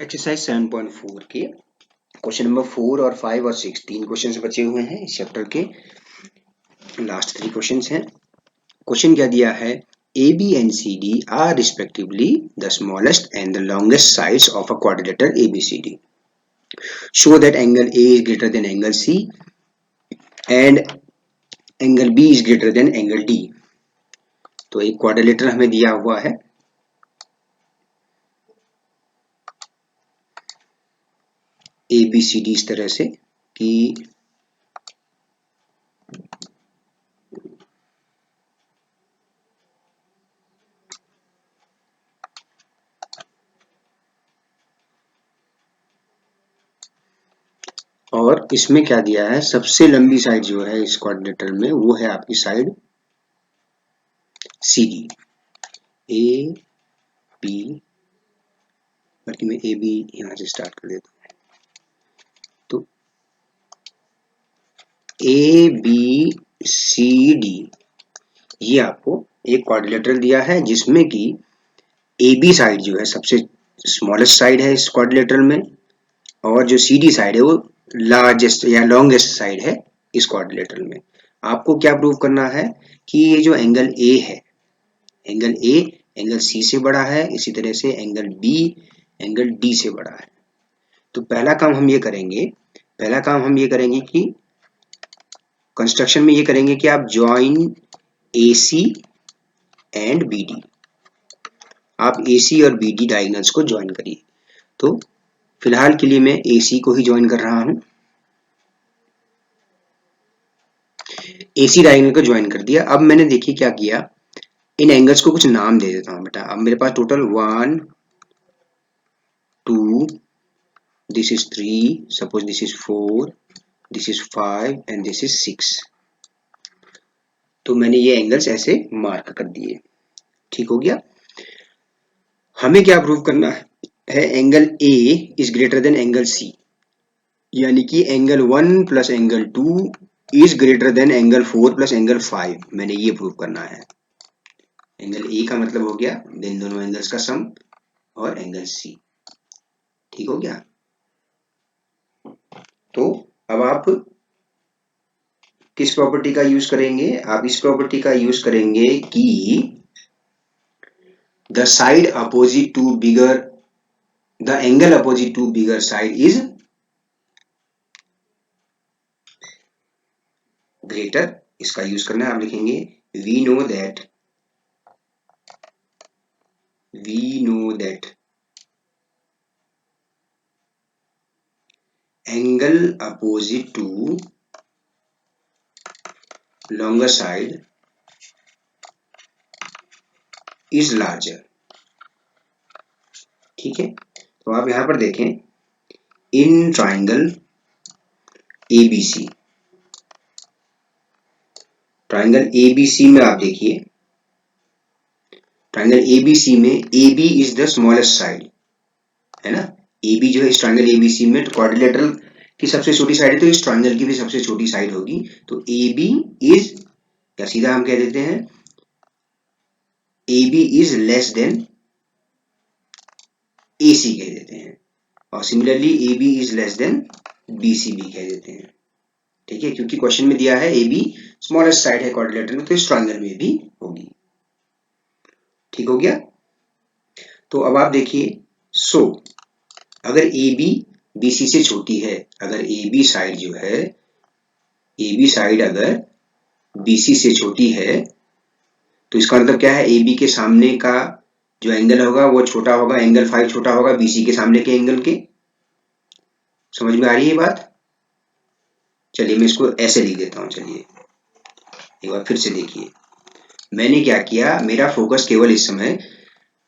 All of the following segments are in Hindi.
एक्सरसाइज 7.4 के क्वेश्चन नंबर 4 और 5 और 6 तीन क्वेश्चंस बचे हुए हैं इस चैप्टर के। लास्ट 3 क्वेश्चंस हैं। क्वेश्चन क्या दिया है, A B and C D are respectively the smallest and the longest sides of a quadrilateral A B C D. Show that angle A is greater than angle C and angle B is greater than angle D. तो एक क्वाड्रिलेटर हमें दिया हुआ है, ए बी सी डी, इस तरह से कि और इसमें क्या दिया है, सबसे लंबी साइड जो है इस क्वाड्रिलेटरल में वो है आपकी side C D. A B, बल्कि मैं ए बी यहाँ से स्टार्ट कर देता हूँ। तो ए बी सी डी ये आपको एक क्वाड्रिलेटरल दिया है जिसमें कि ए बी साइड जो है सबसे स्मॉलेस्ट साइड है इस क्वाड्रिलेटरल में, और जो सी डी साइड है वो लार्जेस्ट या लॉन्गेस्ट साइड है इस क्वाड्रिलेटरल में। आपको क्या प्रूव करना है कि ये जो एंगल ए है, एंगल ए एंगल सी से बड़ा है, इसी तरह से एंगल बी एंगल डी से बड़ा है। तो पहला काम हम ये करेंगे कि कंस्ट्रक्शन में ये करेंगे कि आप join A C and B D, आप ए सी और बी डी डायगोनल्स को ज्वाइन करिए। तो फिलहाल के लिए मैं ए सी को ही ज्वाइन कर रहा हूं। ए सी डायगोनल को ज्वाइन कर दिया। अब मैंने देखिए क्या किया, इन एंगल्स को कुछ नाम दे देता हूं बेटा। अब मेरे पास total 1 2, this is 3, suppose this is 4, this is 5 and this is 6। तो मैंने ये एंगल्स ऐसे मार्क कर दिए। ठीक हो गया। हमें क्या प्रूव करना है, angle A is greater than angle C, यानी कि angle 1 plus angle 2 is greater than angle 4 plus angle 5। मैंने ये प्रूव करना है। एंगल ए का मतलब हो गया इन दोनों एंगल्स का सम, और एंगल सी। ठीक हो गया। तो अब आप किस प्रॉपर्टी का यूज करेंगे, आप इस प्रॉपर्टी का यूज करेंगे कि the side opposite to bigger, the angle opposite to bigger side is greater. इसका यूज करना है। आप लिखेंगे we know that angle opposite to longer side is larger। ठीक है। तो आप यहां पर देखें, in triangle ABC, triangle ABC में आप देखिए, ट्राइंगल एबीसी में A B is the smallest side, है ना। ए बी जो है इस ट्राइंगल एबीसी में क्वाड्रिलेटरल की सबसे छोटी साइड है, तो इस ट्राइंगल की भी सबसे छोटी साइड होगी। तो ए बी इज, या सीधा हम कह देते हैं A B is less than A C कह देते हैं, और similarly A B is less than B C भी कह देते हैं। ठीक है, क्योंकि क्वेश्चन में दिया है ए बी स्मॉलेस्ट साइड है क्वाड्रिलेटरल में, तो इस ट्रायंगल में भी होगी। ठीक हो गया। तो अब आप देखिए, सो अगर ए बी बी सी से छोटी है, अगर ए बी साइड जो है, ए बी साइड अगर बी सी से छोटी है, तो इसका मतलब क्या है, ए बी के सामने का जो एंगल होगा वो छोटा होगा, एंगल 5 छोटा होगा बी सी के सामने के एंगल के। समझ में आ रही है बात। चलिए मैं इसको ऐसे लिख देता हूं। चलिए एक बार फिर से देखिए, मैंने क्या किया, मेरा फोकस केवल इस समय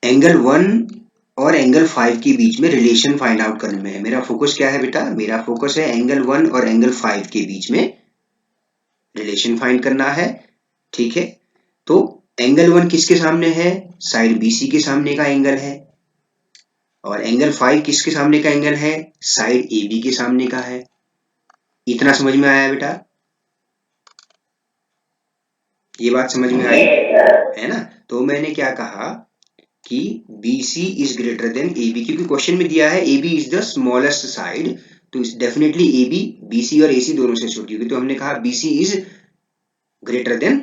एंगल 1 और एंगल 5 के बीच में रिलेशन फाइंड आउट करने में है। मेरा फोकस क्या है बेटा, मेरा फोकस है एंगल 1 और एंगल 5 के बीच में रिलेशन फाइंड करना है। ठीक है। तो एंगल 1 किसके सामने है, साइड बीसी के सामने का एंगल है, और एंगल 5 किसके सामने का एंगल है, साइड ए बी के सामने का है। इतना समझ में आया बेटा, ये बात समझ में आई है ना। तो मैंने क्या कहा कि BC is greater then AB, क्योंकि क्वेश्चन में दिया है AB is the smallest side, तो डेफिनेटली AB BC और AC दोनों से छोटी होगी, तो हमने कहा BC is greater than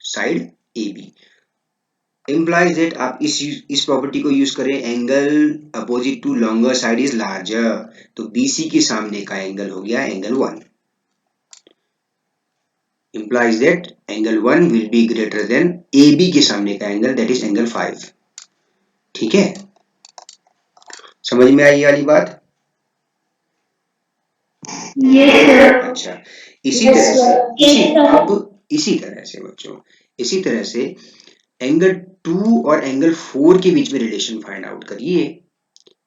side AB। Implies that आप इस प्रॉपर्टी को यूज करें, angle opposite to longer side is larger, तो BC के सामने का एंगल हो गया angle 1। implies that angle 1 will be greater than AB के सामने का एंगल, that is angle 5। ठीक है, समझ में आई ये वाली बात? अच्छा, इसी तरह से बच्चों, इसी तरह से एंगल 2 और एंगल 4 के बीच में रिलेशन फाइंड आउट करिए।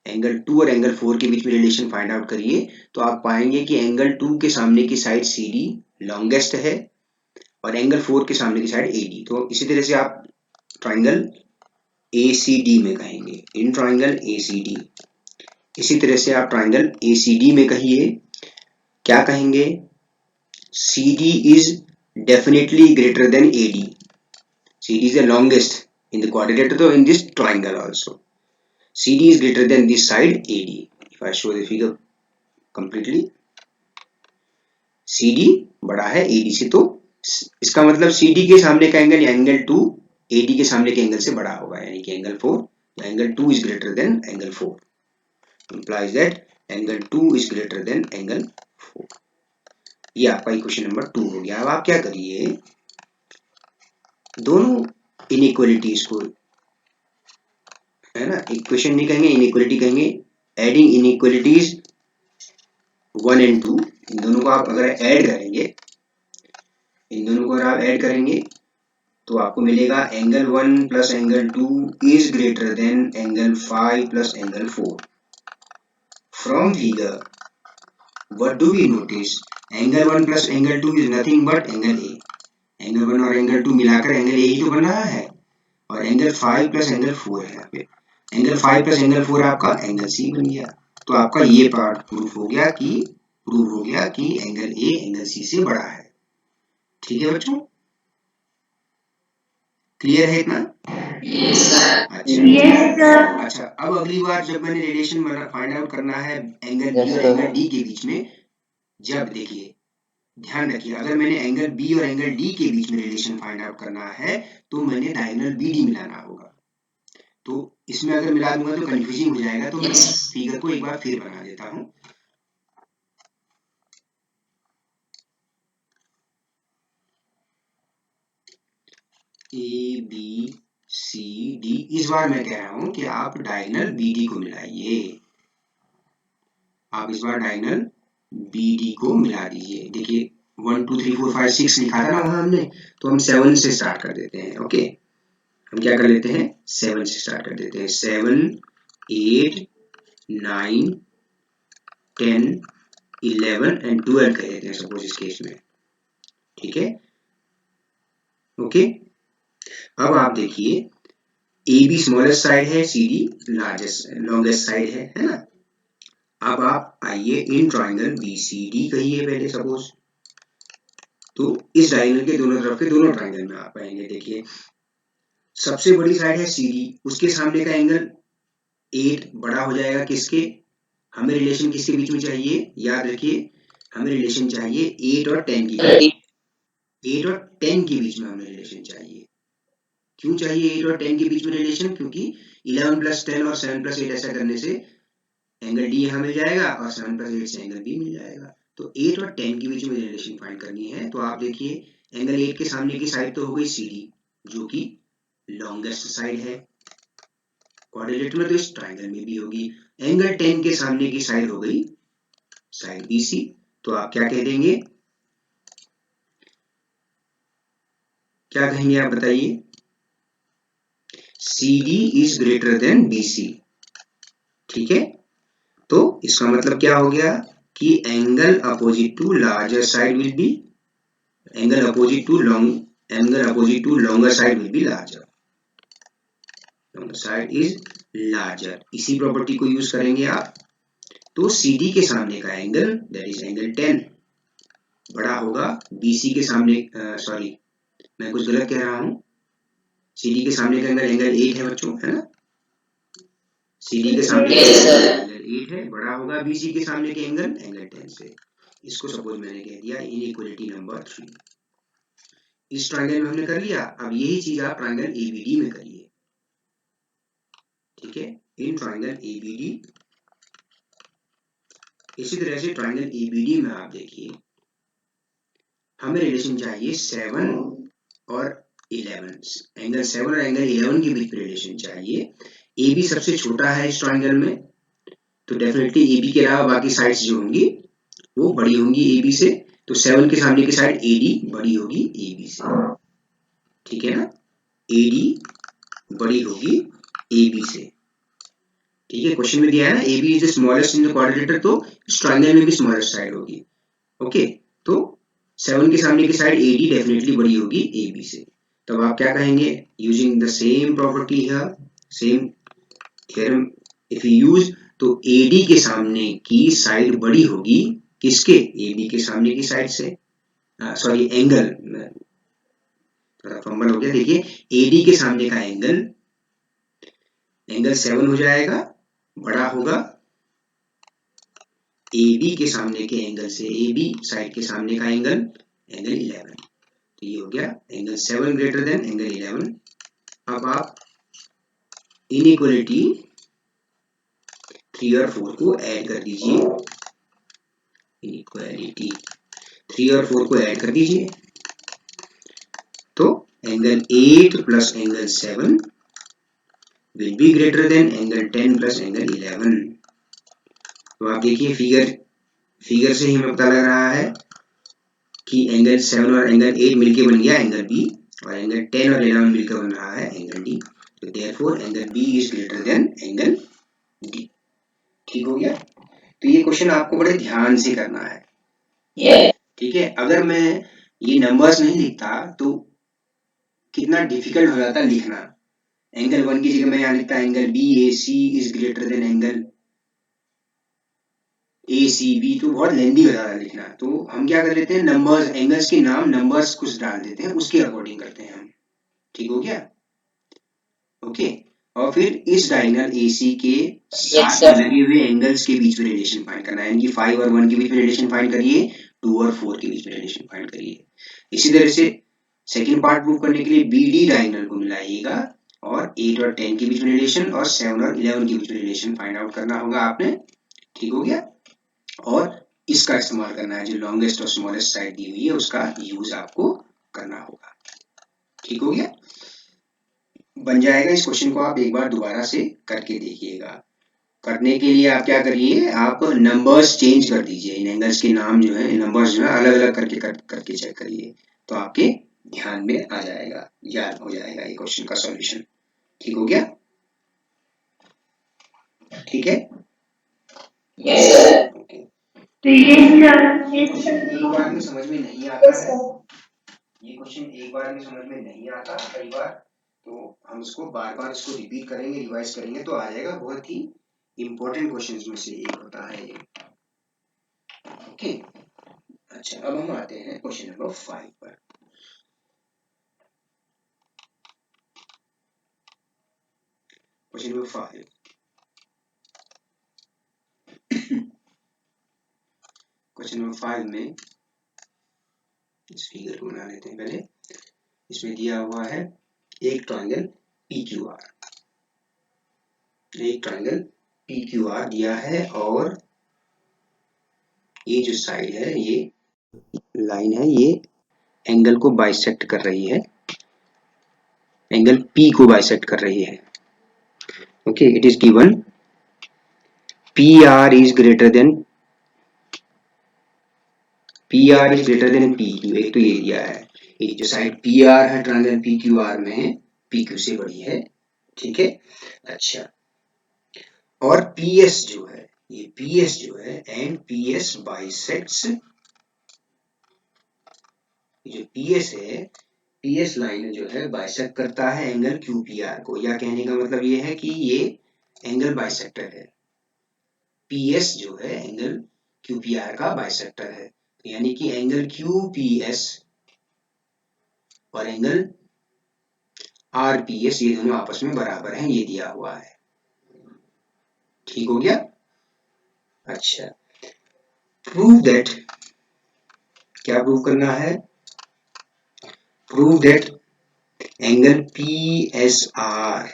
एंगल 2 और एंगल 4 के बीच में रिलेशन फाइंड आउट करिए तो आप पाएंगे कि एंगल 2 के सामने की साइड CD लॉन्गेस्ट है और एंगल 4 के सामने की साइड AD। तो इसी तरह से आप ट्राइंगल ACD में कहेंगे, इन ट्राइंगल ACD। इसी तरह से आप ट्राइंगल ACD में कहिए, क्या कहेंगे? CD is definitely greater than AD. CD is the longest in the quadrilateral, so in this triangle also CD is greater than this side AD. If I show the figure completely, CD बड़ा है AD से, तो इसका मतलब CD के सामने का एंगल एंगल 2 AD के सामने के एंगल से बड़ा होगा, यानी कि angle 4, angle 2 is greater than angle 4, implies that angle 2 is greater than angle 4। ये आपका इक्वेशन नंबर 2 हो गया। अब आप क्या करिए, दोनों इनइक्वालिटीज को, है ना, इक्वेशन नहीं कहेंगे, इनइक्वालिटी कहेंगे, एडिंग इनइक्वालिटीज 1 एंड 2, इन दोनों को आप अगर ऐड करेंगे, इन दोनों को अगर आप ऐड करेंगे तो आपको मिलेगा angle 1 plus angle 2 is greater than angle 5 plus angle 4। From figure what do we notice, angle 1 plus angle 2 is nothing but angle A. Angle 1 और एंगल 2 मिलाकर एंगल ए ही तो बन रहा है, और एंगल 5 प्लस एंगल 4 है यहाँ पे, एंगल 5 प्लस एंगल 4 आपका एंगल सी बन गया। तो आपका ये पार्ट प्रूफ हो गया कि एंगल ए एंगल सी से बड़ा है। ठीक है बच्चों, क्लियर है इतना? अच्छा, अब अगली बार जब मैंने रिलेशन फाइंड आउट करना है एंगल बी और एंगल डी के बीच में, जब देखिए ध्यान रखिए, अगर मैंने एंगल बी और एंगल डी के बीच में रिलेशन फाइंड आउट करना है तो मैंने डायगोनल BD मिलाना होगा। तो इसमें अगर मिला दूंगा तो कंफ्यूजिंग हो जाएगा, तो मैं फिगर को एक बार फिर बना देता हूं। ABCD, इस बार मैं कह रहा हूं कि आप डायगोनल BD को मिलाइए, आप इस बार डायगोनल BD को मिला दीजिए। देखिए 1 2 3 4 5 6 लिखा था ना वहां हमने, तो हम 7 से स्टार्ट कर देते हैं। ओके, हम क्या कर लेते हैं, 7 से स्टार्ट कर देते हैं। 7 8 9 10 11 एंड 12 कह देते हैं सपोज इस केस में। ठीक है, ओके। अब आप देखिए AB स्मॉलेस्ट साइड है, CD लार्जेस्ट लॉन्गेस्ट साइड है ना। अब आप आइए इन ट्राइंगल BCD कहिए पहले सपोज, तो इस डायगोनल के दोनों तरफ के दोनों ट्राइंगल में आप पाएंगे, देखिए सबसे बड़ी साइड है CD, उसके सामने का एंगल 8 बड़ा हो जाएगा किसके, हमें रिलेशन किसके बीच में चाहिए, याद रखिए हमें रिलेशन चाहिए 8 और 10 की, 8 और 10 के बीच में हमें रिलेशन चाहिए। क्यों चाहिए 8 और 10 के बीच में रिलेशन, क्योंकि 11 प्लस 10 और 7 प्लस 8 ऐसा करने से एंगल D यहाँ मिल जाएगा और 7 प्लस 8 से एंगल B मिल जाएगा। तो 8 और 10 के बीच में रिलेशन फाइंड करनी है, तो आप देखिए एंगल 8 के सामने की साइड तो हो गई CD, जो कि लॉन्गेस्ट साइड है क्वाड्रिलेटरल में, तो इस ट्राइंगल में भी होगी। एंगल 10 के सामने की साइड हो गई साइड BC, तो आप क्या कह देंगे, क्या कहेंगे आप बताइए, CD is greater then BC। ठीक है, तो इसका मतलब क्या हो गया कि angle opposite to larger side will be, angle opposite to longer side will be larger, longer side is larger. इसी प्रॉपर्टी को यूज करेंगे आप, तो CD के सामने का एंगल दैट इज एंगल 10 बड़ा होगा BC के सामने, सॉरी मैं कुछ गलत कह रहा हूं, CD के सामने का एंगल 8 है बच्चों, है ना? CD के सामने का एंगल 8 है, बड़ा होगा BC के सामने के एंगल 10 से। इसको सपोज मैंने कह दिया इनइक्वालिटी नंबर 3। इस ट्रायंगल में हमने कर लिया। अब यही चीज आप ट्रायंगल ABD में करिए, ठीक है? इन ट्रायंगल ABD, इसी तरह से ट्रायंगल ABD में आप देखिए, हमें रिलेशन चाहिए 7 और 11, एंगल 7 और एंगल 11 के बीच में रिलेशन चाहिए। AB सबसे छोटा है इस ट्रायंगल में, तो डेफिनेटली AB के अलावा बाकी साइड्स जो होंगी वो बड़ी होंगी AB से, तो 7 के सामने की साइड AD बड़ी होगी AB से, ठीक है ना? AD बड़ी होगी AB से, ठीक है? क्वेश्चन में दिया है ना AB is the smallest in the quadrilateral, तो इस ट्रायंगल में भी स्मॉलेस्ट साइड होगी। ओके, तो 7 के सामने की साइड AD डेफिनेटली बड़ी होगी AB से। तब आप क्या कहेंगे? यूजिंग द सेम प्रॉपर्टी है, same theorem if you use, तो AD के सामने की साइड बड़ी होगी किसके? AB के सामने की साइड से। सॉरी, एंगल थोड़ा फंबल हो गया। देखिए, AD के सामने का एंगल 7 हो जाएगा, बड़ा होगा AB के सामने के एंगल से, AB साइड के सामने का एंगल 11। तो ये हो गया एंगल 7 ग्रेटर देन एंगल 11। अब आप इनइक्वालिटी 3 और 4 को ऐड कर दीजिए, इनइक्वालिटी 3 और 4 को ऐड कर दीजिए, तो angle 8 plus angle 7 will be greater than angle 10 plus angle 11। तो आप देखिए फिगर से ही हमें पता लग रहा है कि एंगल 7 और एंगल 8 मिलके बन गया एंगल B, और एंगल 10 और 11 मिलकर बन रहा है एंगल D। तो therefore angle B is greater than angle D। ठीक हो गया? तो ये क्वेश्चन आपको बड़े ध्यान से करना है, ठीक है? अगर मैं ये नंबर्स नहीं लिखता तो कितना डिफिकल्ट हो जाता लिखना। एंगल 1 की जगह मैं यहाँ लिखता angle BAC is greater than angle ACB, तो बहुत लेंदी हो जाता लिखना। तो हम क्या कर लेते हैं, नंबर्स, एंगल्स के नाम नंबर्स कुछ डाल देते हैं, उसके अकॉर्डिंग करते हैं हम। ठीक हो गया? ओके, और फिर इस डायगोनल AC के साथ लगे हुए एंगल्स के बीच में रिलेशन फाइंड करना है, यानी कि 5 और 1 के बीच में रिलेशन फाइंड करिए, 2 और 4 के बीच में रिलेशन फाइंड करिए। इसी तरह से सेकंड पार्ट प्रूव करने के लिए BD डायगोनल को मिलाइएगा और 8 और 10 के बीच में रिलेशन और 7 और 11 के बीच में रिलेशन फाइंड आउट करना होगा आपने। ठीक हो गया? और इसका इस्तेमाल करना है, जो लॉन्गेस्ट और स्मॉलेस्ट साइड दी हुई है उसका यूज आपको करना होगा। ठीक हो गया? बन जाएगा। इस क्वेश्चन को आप एक बार दोबारा से करके देखिएगा। करने के लिए आप क्या करिए, आप नंबर्स चेंज कर दीजिए, इन एंगल्स के नाम जो है, नंबर्स जो है अलग अलग करके चेक करिए, तो आपके ध्यान में आ जाएगा, याद हो जाएगा ये क्वेश्चन का सॉल्यूशन। ठीक हो गया? ठीक है? ओके। एक बार में समझ में नहीं आता है, ये क्वेश्चन एक बार में समझ में नहीं आता कई बार, तो हम इसको बार बार इसको रिपीट करेंगे, रिवाइज करेंगे तो आ जाएगा। बहुत ही इंपॉर्टेंट क्वेश्चंस में से एक होता है ये। ओके, अच्छा, अब हम आते हैं क्वेश्चन नंबर 5 पर। क्वेश्चन नंबर 5, क्वेश्चन नंबर 5 में इस फिगर को बना लेते हैं पहले। इसमें दिया हुआ है एक ट्रायंगल PQR, एक ट्रायंगल PQR दिया है, और ये जो साइड है, ये लाइन है, ये एंगल को बाइसेक्ट कर रही है, एंगल P को बाइसेक्ट कर रही है। Okay, it is given PR is greater than PQ। एक तो ये दिया है, एक जो साइड PR है ट्रायंगल PQR में PQ से बड़ी है। ठीक है? अच्छा, और PS जो है, ये PS जो है, एंड PS बाइसेक्ट्स, जो PS है, PS लाइन जो है बाइसेक्ट करता है एंगल QPR को, या कहने का मतलब ये है कि ये एंगल बाइसेक्टर है। PS जो है एंगल QPR का बाइसेक्टर है, यानी कि एंगल QPS और एंगल RPS ये दोनों आपस में बराबर हैं, ये दिया हुआ है। ठीक हो गया। अच्छा, प्रूव दैट, क्या प्रूव करना है? Prove that angle PSR,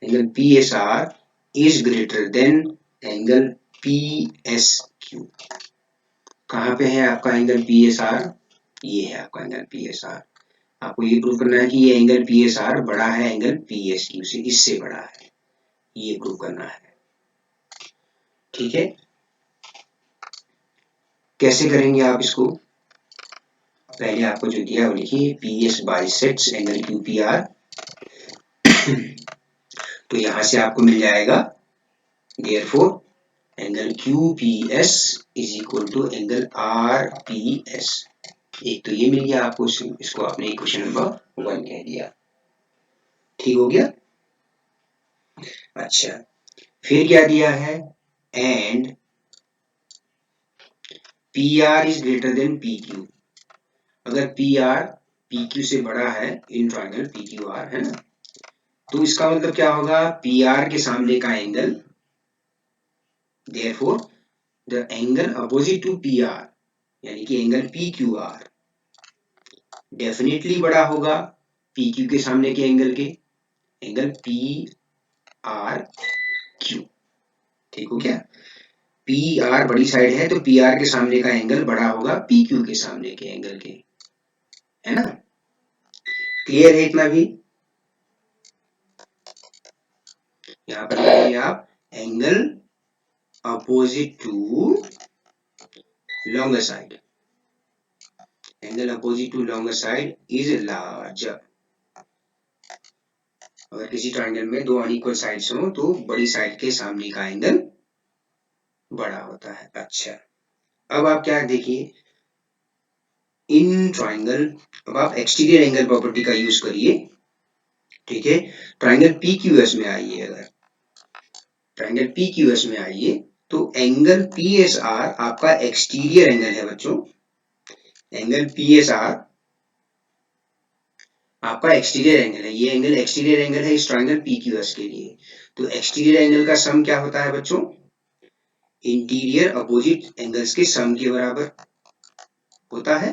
angle PSR is greater than angle PSQ। कहाँ पे है आपका एंगल PSR? ये है आपका एंगल PSR। आपको ये प्रूव करना है कि ये एंगल PSR बड़ा है एंगल PSQ से, इससे बड़ा है, ये प्रूव करना है। ठीक है, कैसे करेंगे आप इसको? पहले आपको जो दिया वो लिखिए, PS बाइसेक्ट्स एंगल QPR। तो यहां से आपको मिल जाएगा therefore angle QPS is equal to angle RPS। एक तो ये मिल गया आपको, इसको आपने इक्वेशन नंबर 1 कह दिया। ठीक हो गया। अच्छा, फिर क्या दिया है? And PR is greater then PQ। अगर PR PQ से बड़ा है इन ट्रायंगल PQR, है ना, तो इसका मतलब क्या होगा? PR के सामने का angle, therefore the angle opposite to PR यानी कि एंगल PQR डेफिनेटली बड़ा होगा PQ के सामने के एंगल के, एंगल PRQ। ठीक हो क्या? PR बड़ी साइड है तो PR के सामने का एंगल बड़ा होगा PQ के सामने के एंगल के, है ना? क्लियर है इतना भी? यहाँ पर लिखिए आप, angle opposite to longer side, angle opposite to longer side is larger. अगर किसी ट्रायंगल में दो अनइक्वल साइड्स हो तो बड़ी साइड के सामने का एंगल बड़ा होता है। अच्छा, अब आप क्या देखिए, इन ट्रायंगल, अब आप एक्सटीरियर एंगल प्रॉपर्टी का यूज करिए। ठीक है, ट्रायंगल PQS में आइए, अगर ट्रायंगल PQS में आइए तो एंगल PSR आपका एक्सटीरियर एंगल है बच्चों। एंगल PSR आपका एक्सटीरियर एंगल है, ये एंगल एक्सटीरियर एंगल है इस ट्रायंगल PQS के लिए। तो एक्सटीरियर एंगल का सम क्या होता है बच्चों? इंटीरियर अपोजिट एंगल्स के सम के बराबर होता है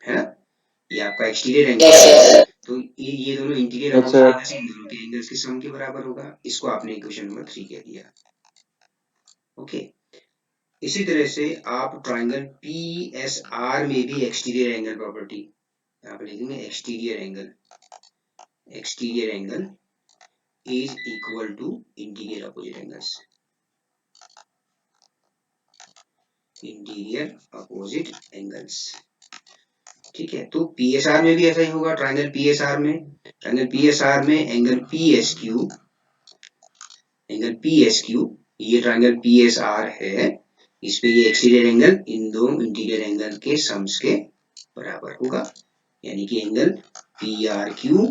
ना? ये आपका एक्सटीरियर एंगल है, तो ये दोनों इंटीरियर अपोजिट एंगल्स, इन दोनों के एंगल्स के सम के बराबर होगा। इसको आपने इक्वेशन नंबर 3 कह दिया। ओके, इसी तरह से आप ट्रायंगल PSR में भी एक्सटीरियर एंगल प्रॉपर्टी यहाँ पर लिखेंगे, exterior angle is equal to interior opposite angles, interior opposite angles. ठीक है, तो PSR में भी ऐसा ही होगा। ट्रायंगल PSR में एंगल PSQ, एंगल PSQ, ये ट्रायंगल PSR है, इस पे ये एक्सटीरियर एंगल इन दो इंटीरियर एंगल के सम्स के बराबर होगा, यानी कि angle PRQ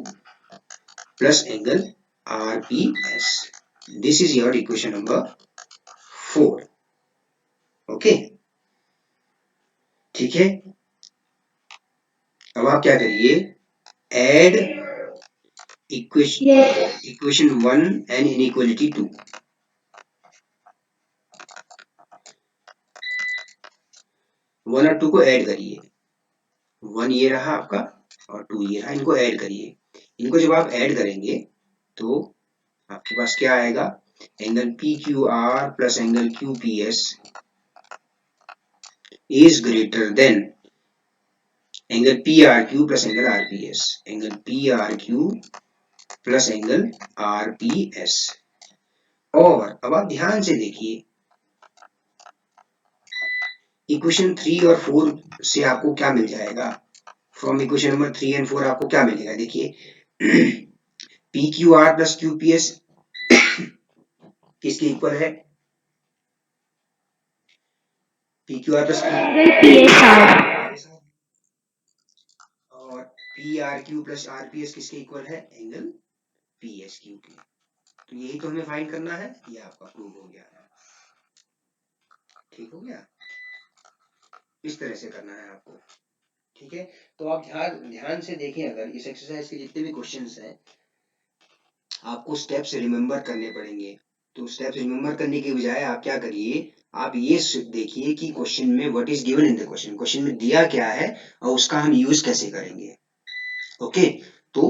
plus angle RPS। This is your equation number 4। Okay, ठीक है। अब आप क्या करिए, एड इक्वेशन 1 एंड इनइक्वालिटी 2। 1 और 2 को ऐड करिए। 1 ये रहा आपका और 2 ये रहा, इनको ऐड करिए। इनको जब आप ऐड करेंगे तो आपके पास क्या आएगा? Angle PQR plus angle QPS is greater than angle PRQ plus angle RPS, angle PRQ plus angle RPS। और अब आप ध्यान से देखिए, इक्वेशन 3 और 4 से आपको क्या मिल जाएगा? फ्रॉम इक्वेशन नंबर 3 एंड 4 आपको क्या मिलेगा? देखिए, PQR प्लस QPS किसके इक्वल है? PQR plus PSR। और PRQ प्लस RPS किसके इक्वल है? एंगल PSQ के। तो यही तो हमें फाइंड करना है, ये आपका प्रूव हो गया। ठीक हो गया, इस तरह से करना है आपको। ठीक है, तो आप ध्यान से देखें, अगर इस एक्सरसाइज के जितने भी क्वेश्चंस हैं आपको स्टेप्स रिमेम्बर करने पड़ेंगे। तो स्टेप्स रिमेम्बर करने के बजाय आप क्या करिए, आप ये देखिए कि क्वेश्चन में what is given in the question, question में दिया क्या है और उसका हम यूज कैसे करेंगे। ओके, तो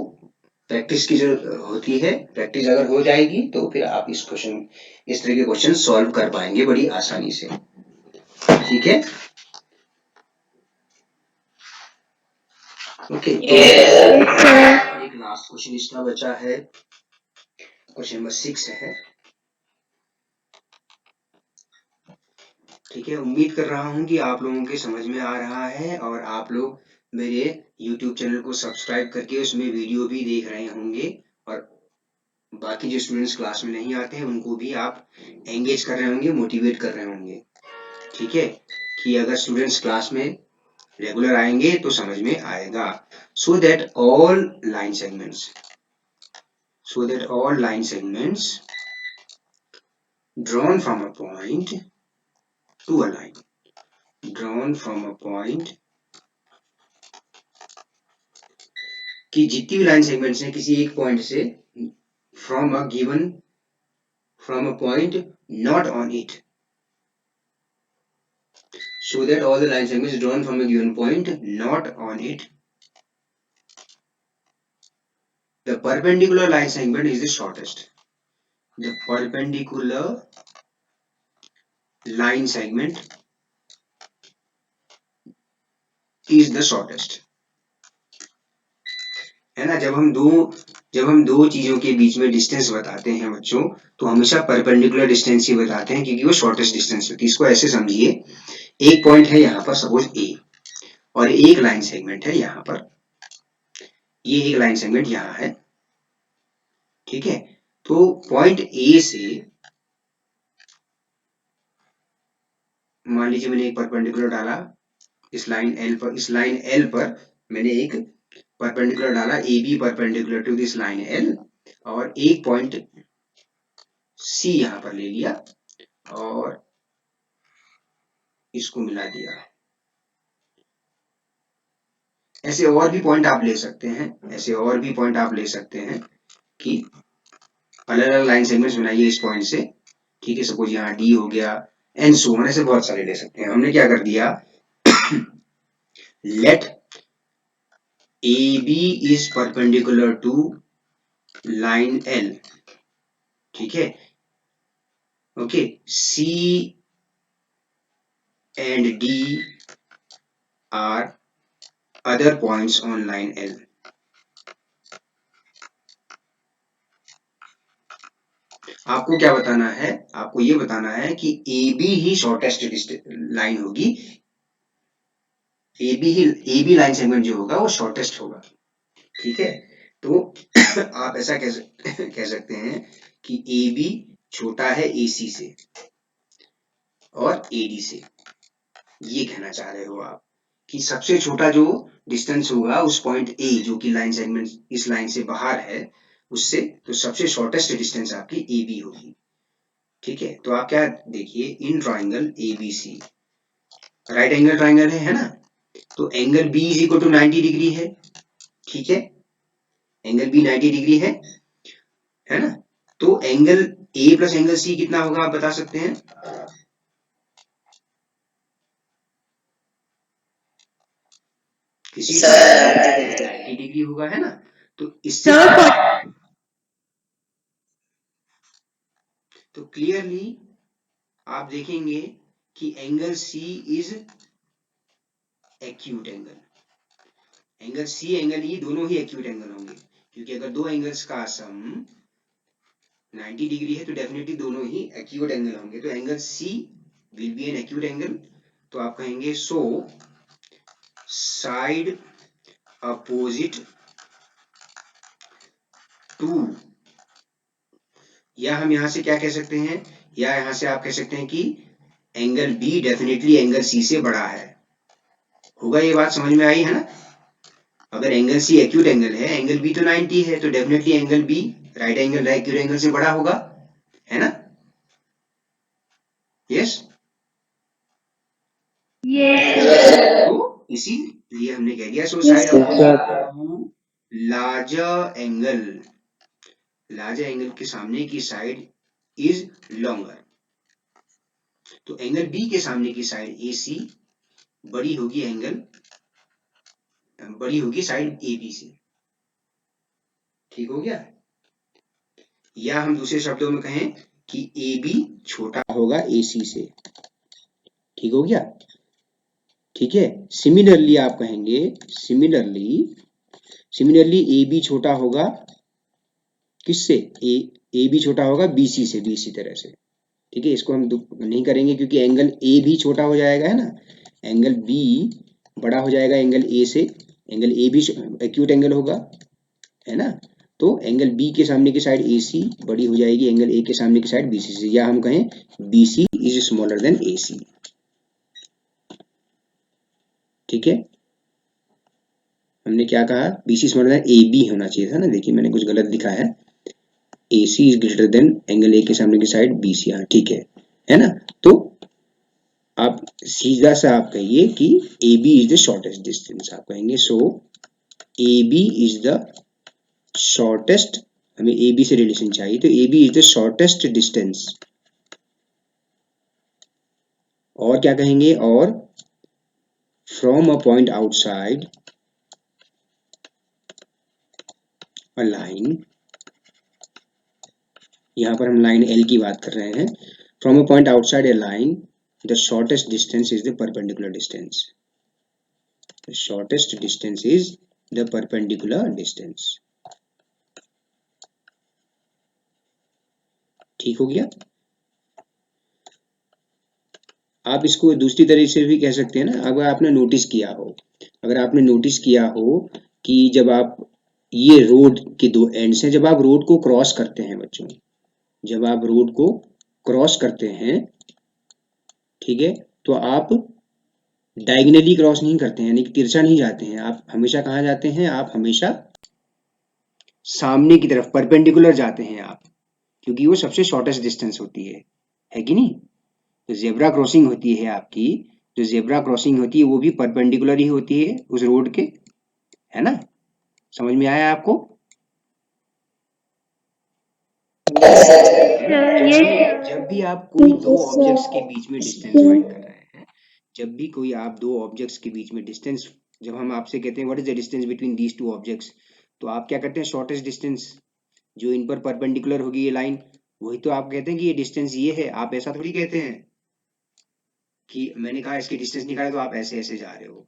प्रैक्टिस की जो होती है, प्रैक्टिस अगर हो जाएगी तो फिर आप इस तरह के क्वेश्चन सॉल्व कर पाएंगे बड़ी आसानी से। ठीक है, ओके, तो एक लास्ट क्वेश्चन इसका बचा है, क्वेश्चन नंबर 6 है। ठीक है, उम्मीद कर रहा हूँ कि आप लोगों के समझ में आ रहा है और आप लोग मेरे YouTube चैनल को सब्सक्राइब करके उसमें वीडियो भी देख रहे होंगे, और बाकी जो स्टूडेंट्स क्लास में नहीं आते हैं उनको भी आप एंगेज कर रहे होंगे, मोटिवेट कर रहे होंगे। ठीक है, कि अगर स्टूडेंट्स क्लास में रेगुलर आएंगे तो समझ में आएगा। So that all line segments drawn from a point to a line, drawn from a point, कि जितनी भी लाइन सेगमेंट्स हैं किसी एक पॉइंट से, from a point not on it, so that all the line segments drawn from a given point not on it, the perpendicular line segment is the shortest, the perpendicular line segment is the shortest। है ना, जब हम दो चीजों के बीच में डिस्टेंस बताते हैं बच्चों, तो हमेशा परपेंडिकुलर डिस्टेंस ही बताते हैं क्योंकि वो शॉर्टेस्ट डिस्टेंस होती है। इसको ऐसे समझिए, एक पॉइंट है यहाँ पर सपोज ए, और एक लाइन सेगमेंट है यहाँ पर, ये एक लाइन सेगमेंट यहाँ है। ठीक है, तो पॉइंट ए से मान लीजिए मैंने एक परपेंडिकुलर डाला इस लाइन एल पर मैंने एक परपेंडिकुलर डाला, A B perpendicular to this line L, और एक पॉइंट सी यहां पर ले लिया और इसको मिला दिया। ऐसे और भी पॉइंट आप ले सकते हैं, कि अलग अलग लाइन सेगमेंट्स बनाइए इस पॉइंट से। ठीक है, सपोज यहाँ डी हो गया, एंड सो ऑन, ऐसे बहुत सारे ले सकते हैं। हमने क्या कर दिया, let A B is perpendicular to line L. ठीक है, okay, C and D are other points on line L। आपको क्या बताना है, आपको ये बताना है कि AB ही शॉर्टेस्ट लाइन होगी, AB लाइन सेगमेंट जो होगा वो शॉर्टेस्ट होगा। ठीक है, तो आप ऐसा कह सकते हैं कि AB छोटा है AC से और AD से, ये कहना चाह रहे हो आप कि सबसे छोटा जो डिस्टेंस होगा उस पॉइंट ए जो कि लाइन सेगमेंट इस लाइन से बाहर है उससे, तो सबसे शॉर्टेस्ट डिस्टेंस आपकी ए बी होगी। ठीक है, तो आप क्या देखिए, in triangle A B C right angle triangle है ना, तो angle B is equal to 90 degree है। ठीक है, एंगल बी 90 डिग्री है ना, तो angle A plus angle C कितना होगा आप बता सकते हैं, किसी 90 डिग्री होगा, है ना, तो इससे तो क्लियरली आप देखेंगे कि angle C is acute angle, angle C angle E दोनों ही एक्यूट एंगल होंगे, क्योंकि अगर दो एंगल्स का सम 90 डिग्री है तो डेफिनेटली दोनों ही एक्यूट एंगल होंगे, तो angle C will be an acute angle. तो आप कहेंगे सो साइड अपोजिट टू, या हम यहां से क्या कह सकते हैं, या यहां से आप कह सकते हैं कि angle B definitely angle C से बड़ा है, होगा, ये बात समझ में आई है ना। अगर एंगल सी एक्यूट एंगल है, एंगल बी तो 90 है, तो definitely angle B right angle acute angle से बड़ा होगा, है ना। यस, तो ये हमने कह दिया। सो Yes, side teacher. Larger angle के सामने की साइड इज लॉन्गर। तो एंगल बी के सामने की साइड ए सी बड़ी होगी साइड ए बी से। ठीक हो गया। या हम दूसरे शब्दों में कहें कि ए बी छोटा होगा ए सी से। ठीक हो गया। ठीक है। सिमिलरली आप कहेंगे सिमिलरली ए बी छोटा होगा किससे? ए बी छोटा होगा बी सी से, बी सी तरह से। ठीक है। इसको हम नहीं करेंगे क्योंकि एंगल ए भी छोटा हो जाएगा, है ना। एंगल बी बड़ा हो जाएगा एंगल ए से। एंगल ए भी एक्यूट एंगल होगा, है ना। तो एंगल बी के सामने की साइड ए सी बड़ी हो जाएगी एंगल ए के सामने की साइड बी सी से, या हम कहें B C is smaller than A C. ठीक है। हमने क्या कहा? B C smaller than A B होना चाहिए था ना। देखिए मैंने कुछ गलत लिखा है। A C is greater than angle A के सामने की साइड बी सी। हाँ ठीक है ना। तो आप सीधा सा आप कहिए कि A B is the shortest distance. आप कहेंगे so A B is the shortest, हमें ए बी से रिलेशन चाहिए, तो A B is the shortest distance. और क्या कहेंगे? और from a point outside a line, यहां पर हम लाइन एल की बात कर रहे हैं। From a point outside A line the shortest distance is the perpendicular distance. The shortest distance is the perpendicular distance. ठीक हो गया। आप इसको दूसरी तरीके से भी कह सकते हैं ना। अगर आपने नोटिस किया हो कि जब आप ये रोड के दो एंड्स हैं, जब आप रोड को क्रॉस करते हैं बच्चों, जब आप रोड को क्रॉस करते हैं, ठीक है, तो आप डायगनली क्रॉस नहीं करते हैं, यानी कि तिरछा नहीं जाते हैं। आप हमेशा कहाँ जाते हैं? आप हमेशा सामने की तरफ परपेंडिकुलर जाते हैं आप, क्योंकि वो सबसे शॉर्टेस्ट डिस्टेंस होती है कि नहीं। तो जेब्रा क्रॉसिंग होती है आपकी, जो जेब्रा क्रॉसिंग होती है वो भी परपेंडिकुलर ही होती है उस रोड के, है ना। समझ में आया आपको? है ना। जब भी आप कोई दो Yes, ऑब्जेक्ट्स के sir. बीच में डिस्टेंस फाइंड कर रहे हैं, जब भी कोई आप दो ऑब्जेक्ट्स के बीच में डिस्टेंस, जब हम आपसे कहते हैं what is the distance between these two objects, तो आप क्या करते हैं? शॉर्टेस्ट डिस्टेंस जो इन पर परपेंडिकुलर होगी ये लाइन, वही तो आप कहते हैं कि ये डिस्टेंस ये है। आप ऐसा थोड़ी कहते हैं कि मैंने कहा इसकी डिस्टेंस निकाले तो आप ऐसे ऐसे जा रहे हो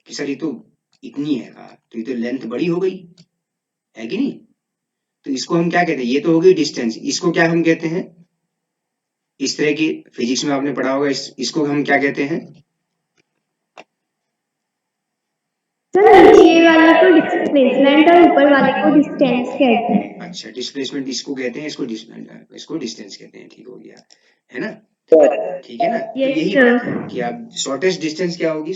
कि सर ये तो इतनी है, कहा तो ये तो लेंथ बड़ी हो गई, है कि नहीं। तो इसको हम क्या कहते हैं? ये तो हो गई डिस्टेंस। इसको क्या हम कहते हैं? इस तरह की फिजिक्स में आपने पढ़ा होगा, इसको हम क्या कहते हैं? सर नीचे वाले को डिस्प्लेसमेंट और ऊपर वाले को डिस्टेंस कहते हैं। अच्छा, डिस्प्लेसमेंट इसको कहते हैं, इसको डिस्टेंस कहते हैं। ठीक हो गया, है ना। ठीक है ना। तो यस यही बात है सर। कि आप शॉर्टेस्ट डिस्टेंस क्या होगी?